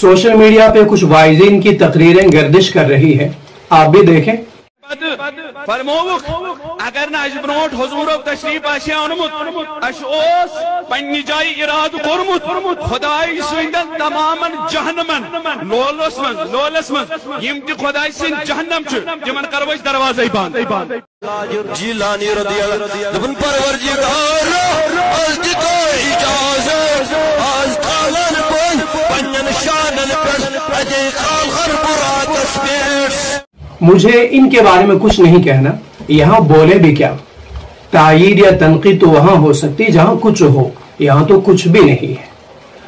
Social media पे कुछ वाइज़ीन की तकरीरें गर्दिश कर रही है, आप भी देखें। फरमोवुक अगर न अज ब्रोट हुजूरो तशरीफ आशे ओनमुत अश ओस पन्नी जाय इराद कोरमुत खुदाई सुंदन तमामन जहन्नमन लोलस मन यम ति खुदाई सिन जहन्नम छ जमन करवस दरवाजे बंद जिलानी रदियल्लाहु दबन परवरदिगार आज दिको इजाजत आज खालन कोन पन्नन शानन पर अजे खाल हर बुरा तस्वीर। मुझे इनके बारे में कुछ नहीं कहना, यहाँ बोले भी क्या। तायीद या तनकीद तो वहां हो सकती है जहां कुछ हो, यहाँ तो कुछ भी नहीं है।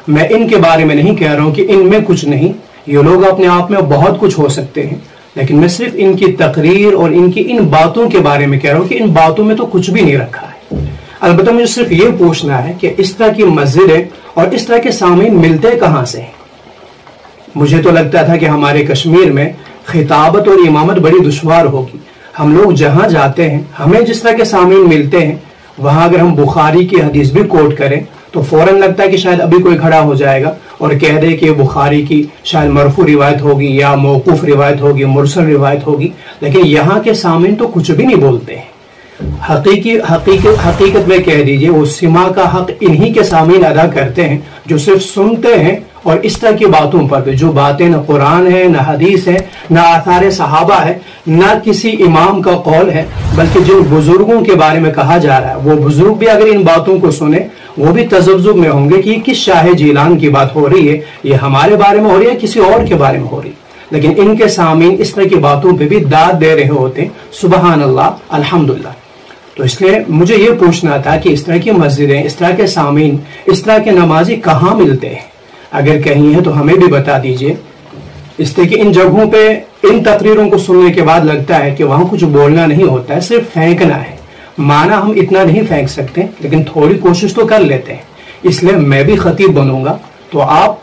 मैं इनके बारे में नहीं कह रहा हूं कि इनमें कुछ नहीं, ये लोग अपने आप में बहुत कुछ हो सकते हैं, लेकिन मैं सिर्फ इनकी तकरीर और इनकी इन बातों के बारे में कह रहा हूं कि इन बातों में तो कुछ भी नहीं रखा है। अलबत्ता मुझे सिर्फ ये पूछना है कि इस तरह की मस्जिदें और इस तरह के सामीन मिलते कहां से हैं। मुझे तो लगता था कि हमारे कश्मीर में खिताबत और इमामत बड़ी दुश्वार होगी। हम लोग जहां जाते हैं हमें जिस तरह के सामीन मिलते हैं, वहां अगर हम बुखारी की हदीस भी कोट करें तो फौरन लगता है कि शायद अभी कोई खड़ा हो जाएगा और कह दे कि बुखारी की शायद मरफू रिवायत होगी या मौकूफ रिवायत होगी, मुरसल रिवायत होगी, लेकिन यहाँ के सामीन तो कुछ भी नहीं बोलते हैं। हकीकत में कह दीजिए वो सिमा का हक इन्हीं के सामीन अदा करते हैं जो सिर्फ सुनते हैं और इस तरह की बातों पर भी, जो बातें न कुरान है, न हदीस है, न आसार सहाबा है, न किसी इमाम का कौल है, बल्कि जिन बुजुर्गों के बारे में कहा जा रहा है वो बुजुर्ग भी अगर इन बातों को सुने वो भी तजब्जुब में होंगे कि किस शाह जीलान की बात हो रही है, ये हमारे बारे में हो रही है, किसी और के बारे में हो रही है। लेकिन इनके सामीन इस तरह की बातों पर भी दाद दे रहे होते हैं, सुबहान अल्लाह, अल्हम्दुलिल्लाह। तो इसलिए मुझे ये पूछना था कि इस तरह की मस्जिदें, इस तरह के सामीन, इस तरह के नमाजी कहाँ मिलते हैं? अगर कहीं है तो हमें भी बता दीजिए। इसलिए कि इन जगहों पे इन तकरीरों को सुनने के बाद लगता है कि वहां कुछ बोलना नहीं होता है, सिर्फ फेंकना है। माना हम इतना नहीं फेंक सकते, लेकिन थोड़ी कोशिश तो कर लेते हैं। इसलिए मैं भी खतीब बनूंगा, तो आप